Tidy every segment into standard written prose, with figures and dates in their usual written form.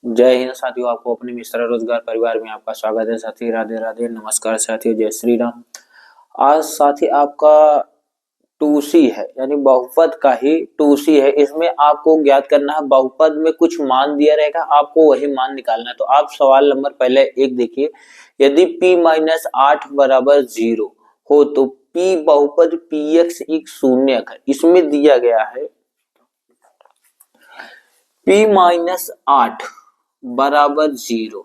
जय हिंद साथियों, आपको अपने मिश्रा रोजगार परिवार में आपका स्वागत है। साथी राधे राधे, नमस्कार साथियों, जय श्री राम। आज साथी आपका 2C है, यानी बहुपद का ही 2C है। इसमें आपको ज्ञात करना है, बहुपद में कुछ मान दिया रहेगा, आपको वही मान निकालना है। तो आप सवाल नंबर पहले एक देखिए, यदि p-8 बराबर 0 हो तो p बहुपद px एक शून्यक है। इसमें दिया गया है p-8 बराबर 0,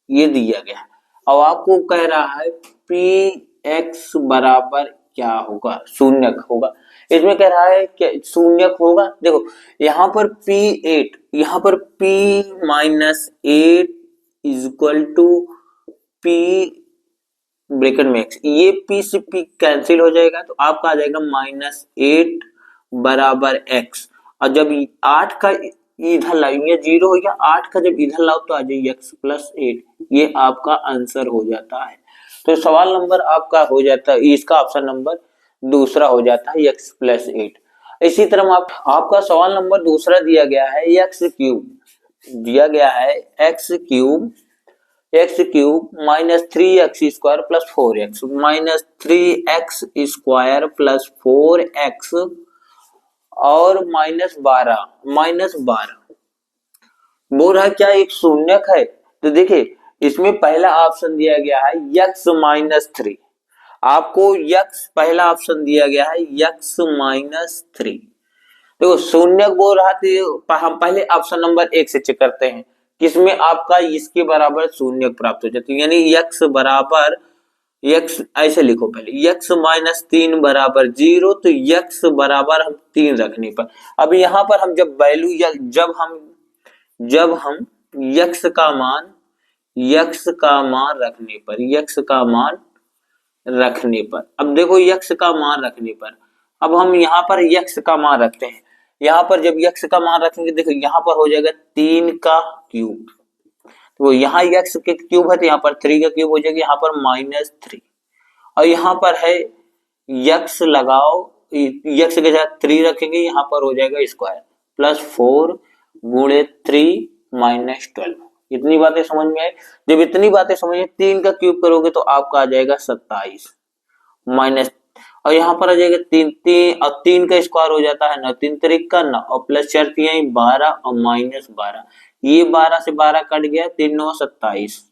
ये दिया गया। अब आपको कह रहा है px बराबर क्या होगा, शून्यक होगा। इसमें कह रहा है क्या शून्यक होगा। देखो यहाँ पर p8, यहाँ पर p-8 is equal to p bracket में x, ये p से p कैंसिल हो जाएगा तो आपका आ जाएगा -8 बराबर x। और जब 8 का इधर लाएंगे 0 हो गया, 8 का जब इधर लाओ तो आ जाए x प्लस 8, ये आपका आंसर हो जाता है। तो सवाल नंबर आपका हो जाता है, इसका ऑप्शन नंबर दूसरा हो जाता है x प्लस 8। इसी तरह आपका सवाल नंबर दूसरा दिया गया है x क्यूब, दिया गया है x cube minus 3x square plus 4x, minus 3x square plus 4x और -12 बोल रहा है क्या एक शून्यक है। तो देखिए इसमें पहला ऑप्शन दिया गया है x-3, आपको x पहला ऑप्शन दिया गया है x-3। देखो शून्यक बोल रहा था, हम पहले ऑप्शन नंबर 1 से चेक करते हैं किसमें आपका इसके बराबर शून्यक प्राप्त हो जाती है। यानी x बराबर x ऐसे लिखो, पहले x-3 बराबर 0, तो x बराबर हम 3 रखने पर, अब यहाँ पर हम जब वैल्यू जब हम x का मान रखने पर अब देखो x का मान रखने पर, अब हम यहाँ पर x का मान रखते हैं। यहाँ पर जब x का मान रखेंगे, देखो यहाँ पर हो जाएगा 3 का क्यूब, तो यहाँ x के क्यूब है तो यहाँ पर 3 का क्यूब हो जाएगा, यहाँ पर -3, और यहाँ पर है x लगाओ, x के साथ 3 रखेंगे, यहाँ पर हो जाएगा स्क्वायर प्लस 4 गुणे 3 -12। इतनी बातें समझ में आई। जब इतनी बातें समझ में, 3 का क्यूब करोगे तो आपका आ जाएगा 27 माइनस, और यहाँ पर आ जाएगा 3 और 3 का स्क्वायर हो जाता है 9, 3 तरीक का 9 और प्लस 4 12 और -12, ये 12 से 12 कट गया, 3 9 27,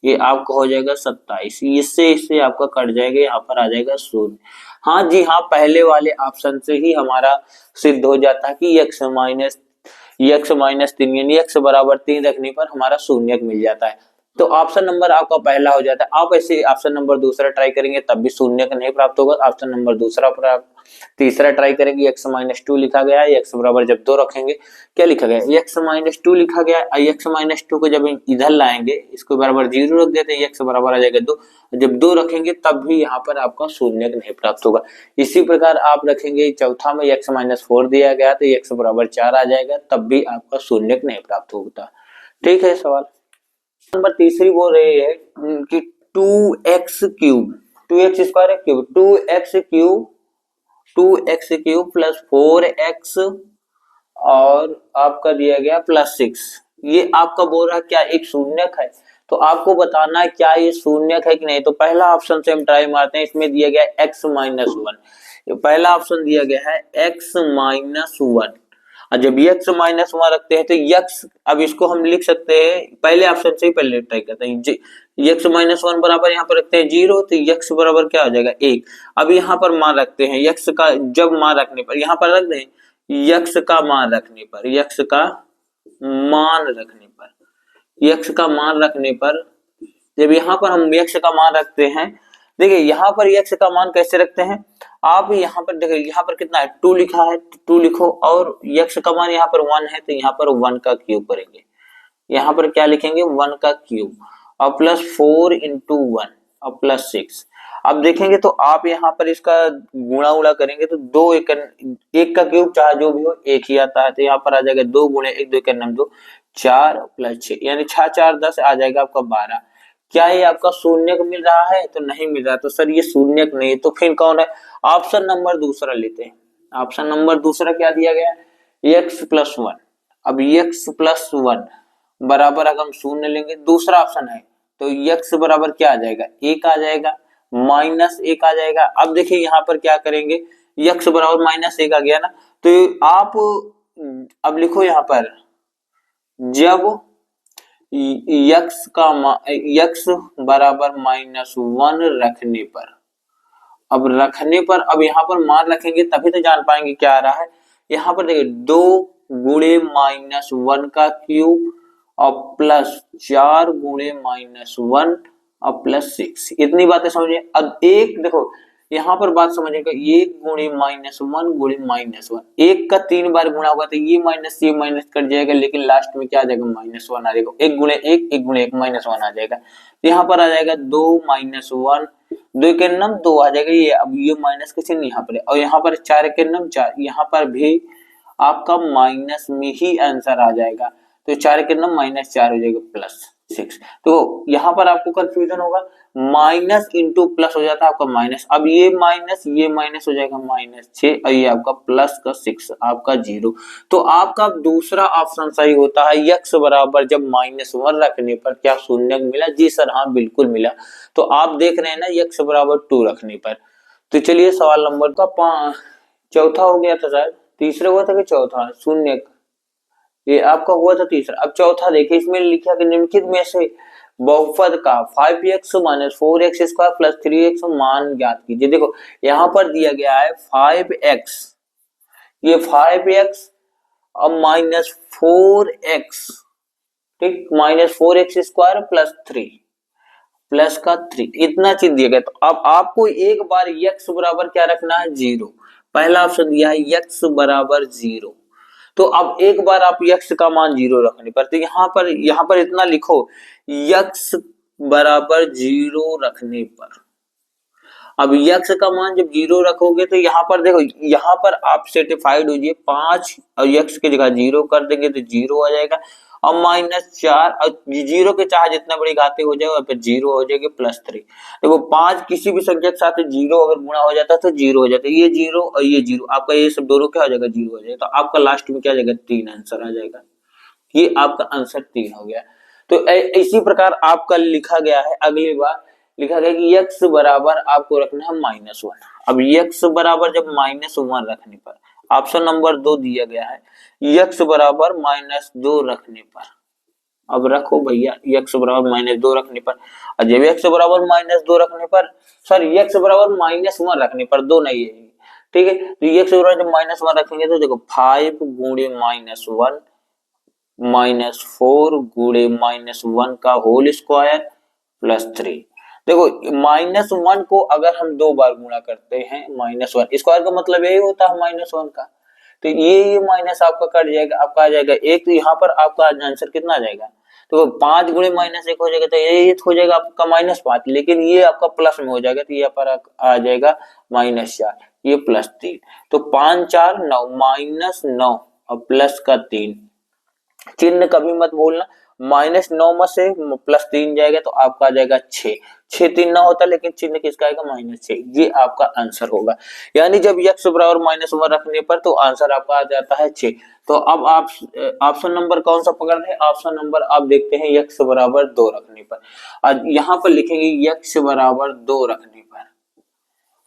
ये आपका हो जाएगा 27। इससे आपका कट जाएगा, यहाँ पर आ जाएगा 0। हाँ जी हाँ, पहले वाले ऑप्शन से ही हमारा सिद्ध हो जाता है कि x माइनस 3 यानी x बराबर 3 रखने पर हमारा शून्यक मिल जाता है। तो ऑप्शन नंबर आपका पहला हो जाता है। आप ऐसे ऑप्शन नंबर दूसरा ट्राई करेंगे तब भी शून्यक नहीं प्राप्त होगा। ऑप्शन नंबर तीसरा ट्राई करेंगे, x-2 लिखा गया है, x बराबर जब 2 रखेंगे, क्या लिखा गया है x-2 लिखा गया है, x-2 को जब इधर लाएंगे, इसको बराबर 0 रख देते हैं, x बराबर आ जाएगा 2, जब 2 रखेंगे तब भी यहाँ पर आपका शून्यक नहीं प्राप्त होगा। इसी प्रकार आप रखेंगे चौथा में x-4 दिया गया तो x बराबर 4 आ जाएगा, तब भी आपका शून्यक नहीं प्राप्त होता। ठीक है। सवाल नंबर तीसरी बोल रही है कि 2x cube, 2x square cube, 2x cube plus 4x और आपका दिया गया प्लस 6, ये आपका बोल रहा है क्या एक शून्यक है। तो आपको बताना है क्या ये शून्यक है कि नहीं। तो पहला ऑप्शन से हम ट्राई मारते हैं, इसमें दिया गया है x-1, पहला ऑप्शन दिया गया है x-1, और जब x-1 रखते हैं तो x, अब इसको हम लिख सकते हैं पहले ऑप्शन से ही, पहले ट्राई करते हैं, x-1 बराबर यहाँ पर रखते हैं 0, तो x बराबर क्या हो जाएगा 1। अब यहाँ पर मान रखते हैं x का, जब मान रखने पर यहाँ पर रख दें x का मान रखने पर, जब यहाँ पर हम x का मान रखते हैं, देखिए यहाँ पर x का मान कैसे रखते हैं, आप यहाँ पर देखिए, यहाँ पर कितना है 2 लिखा है, 2 लिखो, और x का मान यहाँ पर 1 है तो यहाँ पर 1 का क्यूब करेंगे, यहाँ पर क्या लिखेंगे 1 का क्यूब और प्लस 4 into 1 और प्लस 6। अब देखेंगे तो आप यहाँ पर इसका गुणा करेंगे तो 2 1 का क्यूब चाहे जो भी हो एक ही आता है, तो यहाँ पर आ जाएगा 2 गुणे 1 2 के नाम 2, 4 प्लस 6 यानी 6 4 10 आ जाएगा आपका 12। क्या ये आपका शून्यक मिल रहा है? तो नहीं मिल रहा, तो सर ये शून्यक नहीं, तो फिर कौन है? ऑप्शन नंबर दूसरा लेते हैं। ऑप्शन नंबर दूसरा क्या दिया गया? x+1। अब x+1 बराबर अगर हम शून्य लेंगे, दूसरा ऑप्शन है तो x बराबर क्या आ जाएगा, 1 आ जाएगा, -1 आ जाएगा। अब देखिए यहाँ पर क्या करेंगे, x बराबर -1 आ गया ना, तो आप अब लिखो यहाँ पर जब x बराबर -1 रखने पर, अब रखने पर, अब यहाँ पर मान रखेंगे तभी तो जान पाएंगे क्या आ रहा है। यहाँ पर देखिए 2 गुणे -1 का क्यूब और प्लस 4 गुणे -1 और प्लस 6, इतनी बातें समझिए। अब एक देखो यहाँ पर बात समझिएगा, 1 गुणे -1 गुणे -1, 1 का 3 बार गुणा होगा तो ये माइनस कट जाएगा, लेकिन लास्ट में क्या आ जाएगा, -1 आ जाएगा। 1 गुणे 1, 1 गुणे 1 -1 आ जाएगा, यहाँ पर आ जाएगा 2 -1, 2 के नम 2 आ जाएगा ये, अब ये माइनस का चिन्ह यहाँ पर है, और यहाँ पर 4 के नम 4, यहाँ पर भी आपका माइनस में ही आंसर आ जाएगा, तो 4 के नम -4 हो जाएगा +6। तो यहाँ पर आपको कंफ्यूजन होगा, माइनस इंटू प्लस हो जाता है आपका माइनस, अब ये माइनस हो जाएगा -6 और ये आपका प्लस का 6 आपका 0। तो आपका दूसरा ऑप्शन सही होता है, x बराबर जब -1 रखने पर क्या शून्य मिला, जी सर हाँ बिल्कुल मिला। तो आप देख रहे हैं ना x बराबर 2 रखने पर। तो चलिए सवाल नंबर का चौथा हो गया था शायद, तीसरा हुआ था कि चौथा, शून्य ये आपका हुआ था तीसरा। अब चौथा देखिए, इसमें लिखा कि निम्नलिखित में से बहुपद का 5x - 4x² + 3x मान ज्ञात कीजिए। देखो यहाँ पर दिया गया है 5x, ये 5x और -4x, ठीक, -4x² + 3 प्लस का 3, इतना चीज दिया गया। तो अब आपको एक बार x बराबर क्या रखना है, 0, पहला ऑप्शन दिया है x बराबर 0, तो अब एक बार आप x का मान 0 रखने पर, तो यहाँ पर इतना लिखो, x बराबर 0 रखने पर, अब x का मान जब 0 रखोगे तो यहाँ पर देखो, यहाँ पर आप सेटिफाइड हो जाइए, 5 और x की जगह 0 कर देंगे तो 0 आ जाएगा, और -4 और 0 के चाहे जितना बड़ी घाते हो जाए फिर 0 हो जाएगी +3। देखो 5 किसी भी संख्या के साथ 0 अगर गुणा हो जाता है तो 0 हो जाता है, ये 0 और ये 0, आपका ये सब दोनों क्या हो जाएगा, 0 हो जाएगा, तो आपका लास्ट में क्या आ जाएगा, 3 आंसर आ जाएगा, ये आपका आंसर 3 हो गया। तो इसी प्रकार आपका लिखा गया है, अगली बार लिखा गया कि x बराबर आपको रखना है -1। अब x बराबर जब -1 रखने पर, ऑप्शन नंबर 2 दिया गया है, x बराबर -2 रखने पर, अब रखो भैया x बराबर -2 रखने पर, और जब x बराबर -2 रखने पर, सॉरी x बराबर -1 रखने पर, 2 नहीं है, ठीक है, तो x बराबर जब -1 रखेंगे तो देखो 5 गुणे -1 -4 गुणे -1 का होल स्क्वायर +3। देखो -1 को अगर हम 2 बार गुणा करते हैं, -1 स्क्वायर का मतलब यही होता है -1 का, तो ये माइनस आपका कट जाएगा, आपका आ जाएगा 1, तो यहाँ पर आपका आंसर कितना आ जाएगा, तो 5 गुणे -1 हो जाएगा, तो ये हो जाएगा आपका -5, लेकिन ये आपका प्लस में हो जाएगा, तो यहाँ पर आ जाएगा -4, ये +3, तो 5 4 9, -9 और प्लस का 3, चिन्ह कभी मत भूलना, -9 में से +3 जाएगा तो आपका आ जाएगा 6, 6 3 ना होता, लेकिन चिन्ह किसका आएगा, -6, ये आपका आंसर होगा। यानी जब x बराबर -1 रखने पर तो आंसर आपका आ जाता है 6। तो अब आप ऑप्शन नंबर कौन सा पकड़ रहे हैं, ऑप्शन नंबर आप देखते हैं x बराबर 2 रखने पर, और यहाँ पर लिखेंगे x बराबर 2 रखने पर,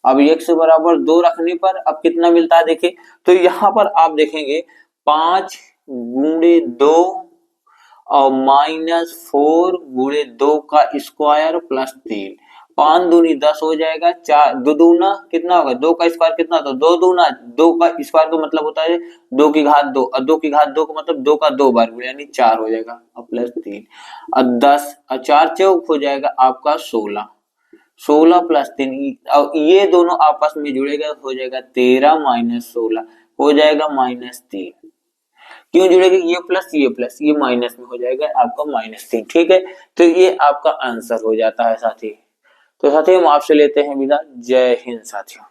अब x बराबर 2 रखने पर अब कितना मिलता है देखिए, तो यहाँ पर आप देखेंगे 5 गुणे 2 और -4 गुणे 2 का स्क्वायर +3, 5 दूनी 10 हो जाएगा, 4 दो दूना कितना होगा, 2 का स्क्वायर कितना, तो 2 दूना 2 का स्क्वायर का मतलब होता है 2 की घात 2, और 2 की घात 2 का मतलब 2 का 2 बार गुणा, यानी 4 हो जाएगा, और +3 और 10 और 4 चौक हो जाएगा आपका 16, 16 +3, और ये दोनों आपस में जुड़ेगा हो जाएगा 13 -16 हो जाएगा -3, क्यों जुड़ेगा, ये प्लस ये माइनस में हो जाएगा आपका -3, ठीक है, तो ये आपका आंसर हो जाता है साथी। तो साथी हम आपसे लेते हैं विदा, जय हिंद साथियों।